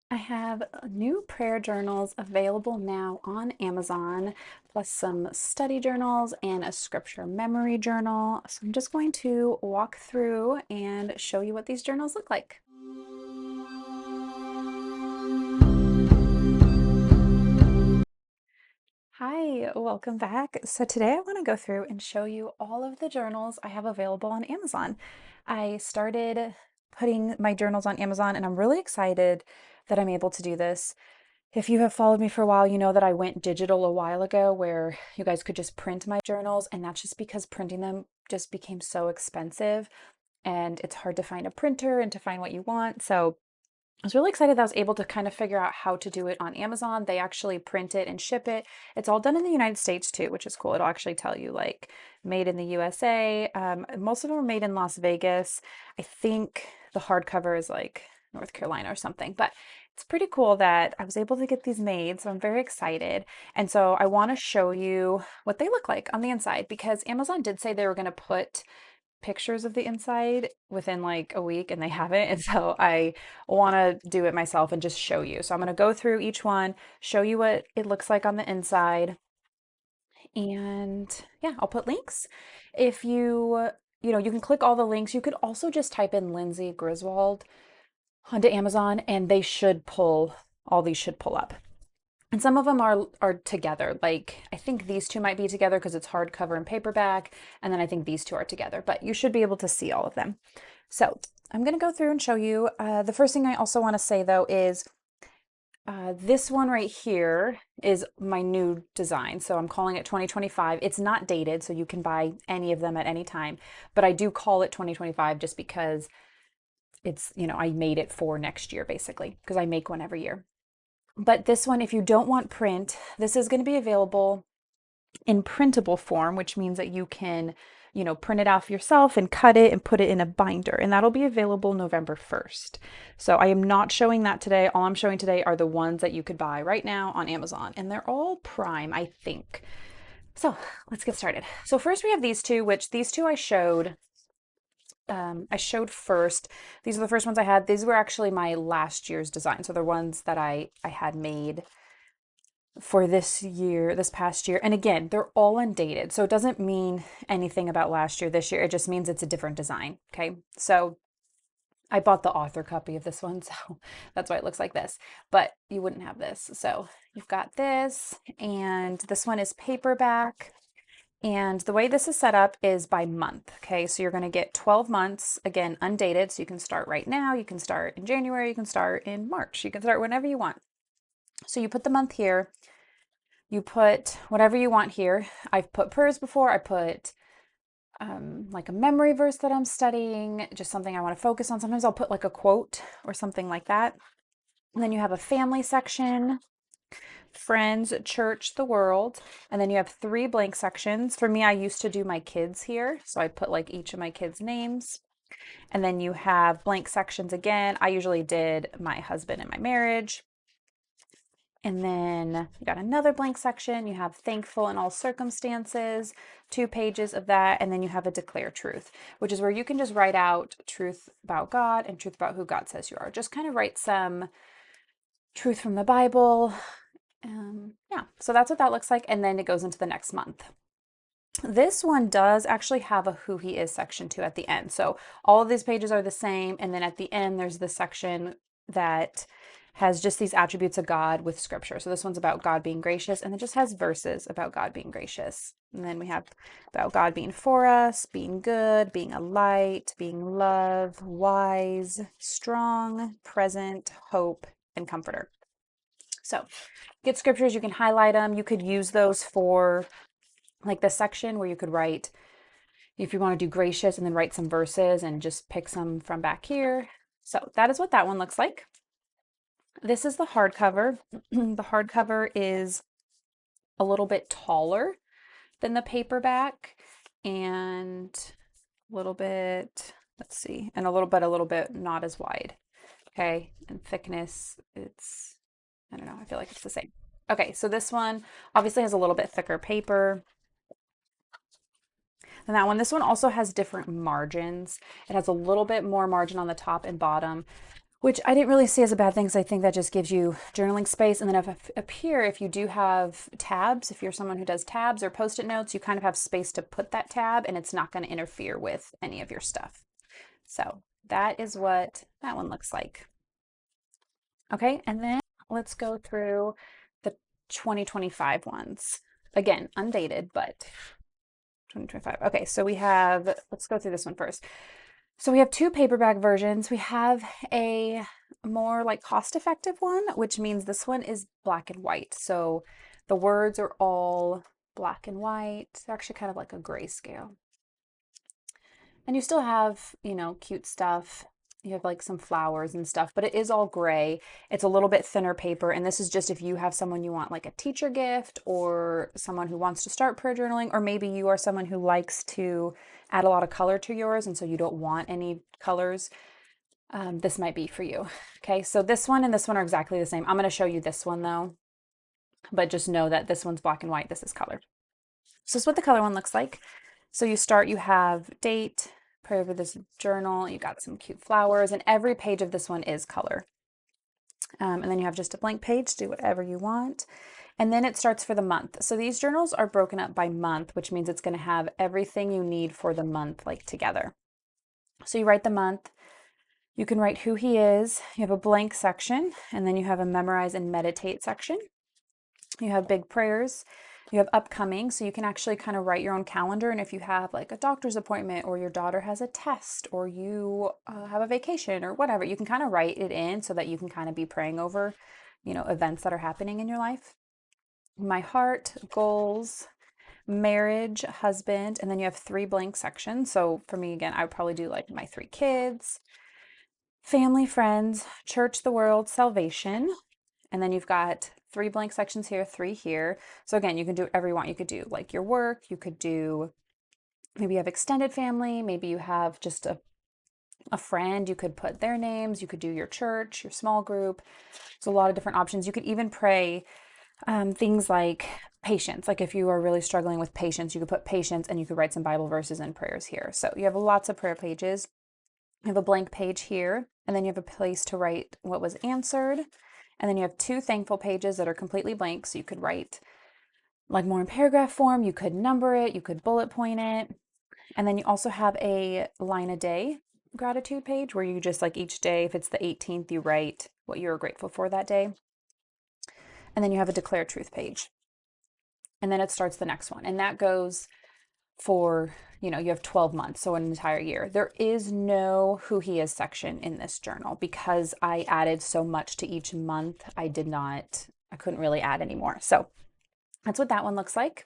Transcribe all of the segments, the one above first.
I have new prayer journals available now on Amazon, plus some study journals and a scripture memory journal. So I'm just going to walk through and show you what these journals look like. Hi, welcome back. So today I want to go through and show you all of the journals I have available on Amazon. I started putting my journals on Amazon and I'm really excited that I'm able to do this. If you have followed me for a while, you know that I went digital a while ago where you guys could just print my journals, and that's just because printing them just became so expensive and it's hard to find a printer and to find what you want. So I was really excited that I was able to kind of figure out how to do it on Amazon. They actually print it and ship it. It's all done in the United States too, which is cool. It'll actually tell you like made in the USA. Most of them are made in Las Vegas. I think the hardcover is like North Carolina or something, but it's pretty cool that I was able to get these made. So I'm very excited. And so I want to show you what they look like on the inside because Amazon did say they were going to put pictures of the inside within like a week and they haven't. And so I want to do it myself and just show you. So I'm going to go through each one, show you what it looks like on the inside. And yeah, I'll put links. If you can click all the links. You could also just type in Lindsay Griswold onto Amazon and all these should pull up. And some of them are together. Like I think these two might be together because it's hardcover and paperback, and then I think these two are together, but you should be able to see all of them. So I'm going to go through and show you. The first thing I also want to say though is this one right here is my new design. So I'm calling it 2025. It's not dated, so you can buy any of them at any time, but I do call it 2025 just because I made it for next year basically, because I make one every year. But this one, if you don't want print, this is going to be available in printable form, which means that you can, print it off yourself and cut it and put it in a binder. And that'll be available November 1st. So I am not showing that today. All I'm showing today are the ones that you could buy right now on Amazon. And they're all Prime, I think. So let's get started. So first we have these two, which these two I showed first. These are the first ones I had. These were actually my last year's design. So they're ones that I had made for this past year. And again, they're all undated. So it doesn't mean anything about last year, this year. It just means it's a different design. Okay. So I bought the author copy of this one. So that's why it looks like this, but you wouldn't have this. So you've got this, and this one is paperback. And the way this is set up is by month. Okay. So you're going to get 12 months, again, undated. So you can start right now. You can start in January. You can start in March. You can start whenever you want. So you put the month here. You put whatever you want here. I've put prayers before. I put like a memory verse that I'm studying, just something I want to focus on. Sometimes I'll put like a quote or something like that. And then you have a family section, friends, church, the world. And then you have 3 blank sections. For me, I used to do my kids here. So I put like each of my kids' names. And then you have blank sections again. I usually did my husband and my marriage. And then you got another blank section. You have thankful in all circumstances, 2 pages of that. And then you have a declare truth, which is where you can just write out truth about God and truth about who God says you are. Just kind of write some truth from the Bible. Yeah, so that's what that looks like. And then it goes into the next month. This one does actually have a who he is section too at the end. So all of these pages are the same. And then at the end, there's the section that has just these attributes of God with scripture. So this one's about God being gracious, and it just has verses about God being gracious. And then we have about God being for us, being good, being a light, being love, wise, strong, present, hope, and comforter. So get scriptures, you can highlight them. You could use those for like the section where you could write, if you want to do gracious and then write some verses and just pick some from back here. So that is what that one looks like. This is the hardcover. The hardcover is a little bit taller than the paperback and a little bit, let's see, and a little bit not as wide. Okay. And thickness, I don't know, I feel like it's the same. Okay. So this one obviously has a little bit thicker paper than that one. This one also has different margins. It has a little bit more margin on the top and bottom, which I didn't really see as a bad thing because I think that just gives you journaling space. And then up here, if you do have tabs, if you're someone who does tabs or post-it notes, you kind of have space to put that tab and it's not going to interfere with any of your stuff. So that is what that one looks like. Okay, and then let's go through the 2025 ones. Again, undated, but 2025. Okay, so we have, let's go through this one first. So we have two paperback versions. We have a more like cost-effective one, which means this one is black and white. So the words are all black and white. It's actually kind of like a grayscale. And you still have, cute stuff. You have like some flowers and stuff, but it is all gray. It's a little bit thinner paper. And this is just if you have someone you want like a teacher gift or someone who wants to start prayer journaling, or maybe you are someone who likes to add a lot of color to yours. And so you don't want any colors. This might be for you. Okay, so this one and this one are exactly the same. I'm going to show you this one though, but just know that this one's black and white. This is color. So this is what the color one looks like. So you have date, pray over this journal, you got some cute flowers, and every page of this one is color. And then you have just a blank page, do whatever you want. And then it starts for the month. So these journals are broken up by month, which means it's going to have everything you need for the month like together. So you write the month, you can write who he is, you have a blank section, and then you have a memorize and meditate section. You have big prayers. You have upcoming, so you can actually kind of write your own calendar. And if you have like a doctor's appointment or your daughter has a test or you have a vacation or whatever, you can kind of write it in so that you can kind of be praying over, events that are happening in your life. My heart, goals, marriage, husband, and then you have 3 blank sections. So for me, again, I would probably do like my 3 kids, family, friends, church, the world, salvation. And then you've got 3 blank sections here, 3 here. So again, you can do whatever you want. You could do like your work, you could do, maybe you have extended family, maybe you have just a friend, you could put their names, you could do your church, your small group. There's a lot of different options. You could even pray things like patience. Like if you are really struggling with patience, you could put patience and you could write some Bible verses and prayers here. So you have lots of prayer pages. You have a blank page here, and then you have a place to write what was answered. And then you have 2 thankful pages that are completely blank. So you could write like more in paragraph form, you could number it, you could bullet point it. And then you also have a line a day gratitude page where you just like each day, if it's the 18th, you write what you're grateful for that day. And then you have a declare truth page. And then it starts the next one. And that goes for, you have 12 months, so an entire year. There is no who he is section in this journal because I added so much to each month. I couldn't really add anymore. So that's what that one looks like.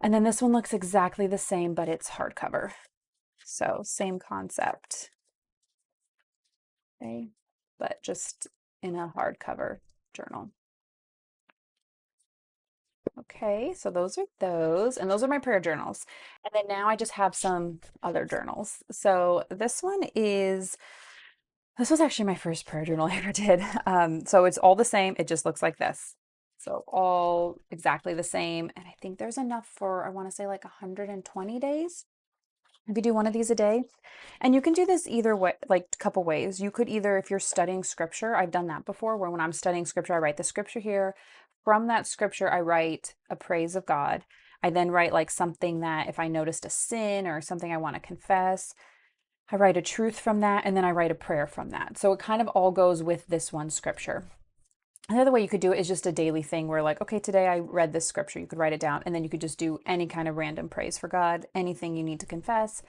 And then this one looks exactly the same, but it's hardcover. So same concept. Okay, but just in a hardcover journal. Okay, so those are those, and those are my prayer journals. And then now I just have some other journals. So this was actually my first prayer journal I ever did. So it's all the same. It just looks like this. So all exactly the same. And I think there's enough for, I want to say like 120 days. If you do one of these a day, and you can do this either way, like a couple ways. You could either, if you're studying scripture, I've done that before, where when I'm studying scripture, I write the scripture here. From that scripture, I write a praise of God. I then write like something that if I noticed a sin or something I want to confess, I write a truth from that, and then I write a prayer from that. So it kind of all goes with this one scripture. Another way you could do it is just a daily thing where like, okay, today I read this scripture, you could write it down, and then you could just do any kind of random praise for God, anything you need to confess,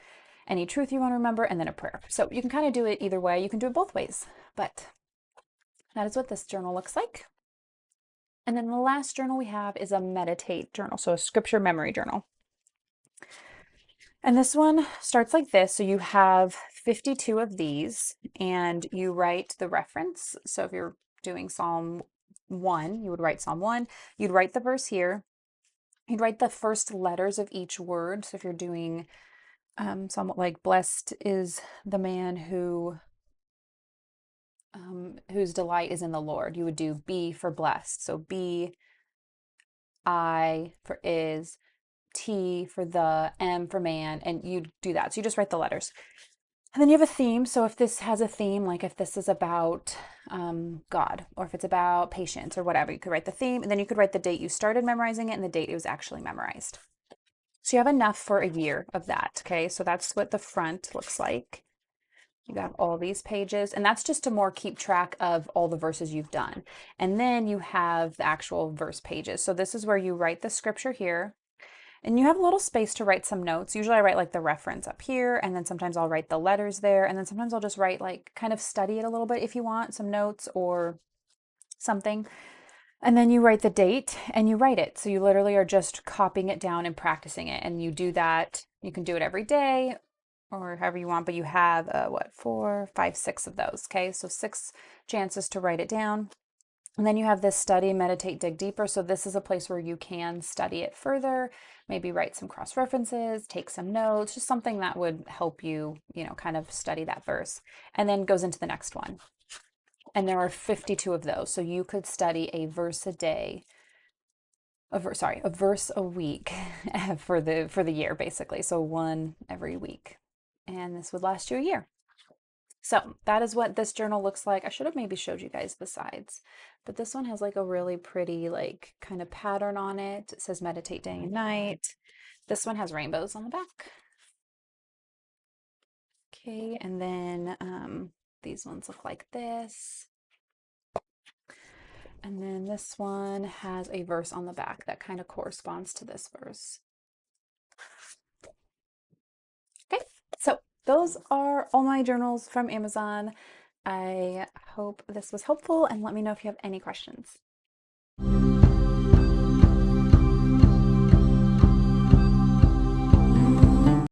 any truth you want to remember, and then a prayer. So you can kind of do it either way. You can do it both ways, but that is what this journal looks like. And then the last journal we have is a meditate journal, so a scripture memory journal. And this one starts like this. So you have 52 of these, and you write the reference. So if you're doing Psalm 1, you would write Psalm 1. You'd write the verse here. You'd write the first letters of each word. So if you're doing somewhat like blessed is the man whose delight is in the Lord, you would do B for blessed. So B, I for is, T for the, M for man, and you do that. So you just write the letters. And then you have a theme. So if this has a theme, like if this is about God, or if it's about patience or whatever, you could write the theme, and then you could write the date you started memorizing it and the date it was actually memorized. So you have enough for a year of that. Okay. So that's what the front looks like. You got all these pages, and that's just to more keep track of all the verses you've done. And then you have the actual verse pages. So this is where you write the scripture here, and you have a little space to write some notes. Usually I write like the reference up here, and then sometimes I'll write the letters there, and then sometimes I'll just write like kind of study it a little bit if you want some notes or something. And then you write the date and you write it. So you literally are just copying it down and practicing it. And you do that, you can do it every day or however you want, but you have what, 4, 5, 6 of those. Okay, so 6 chances to write it down. And then you have this study, meditate, dig deeper. So this is a place where you can study it further, maybe write some cross references, take some notes, just something that would help you, kind of study that verse. And then goes into the next one. And there are 52 of those. So you could study a verse a day, a verse a week for the year basically. So one every week. And this would last you a year. So that is what this journal looks like. I should have maybe showed you guys the sides, but this one has like a really pretty like kind of pattern on it. It says meditate day and night. This one has rainbows on the back. Okay, and then these ones look like this. And then this one has a verse on the back that kind of corresponds to this verse. Okay, so those are all my journals from Amazon. I hope this was helpful, and let me know if you have any questions.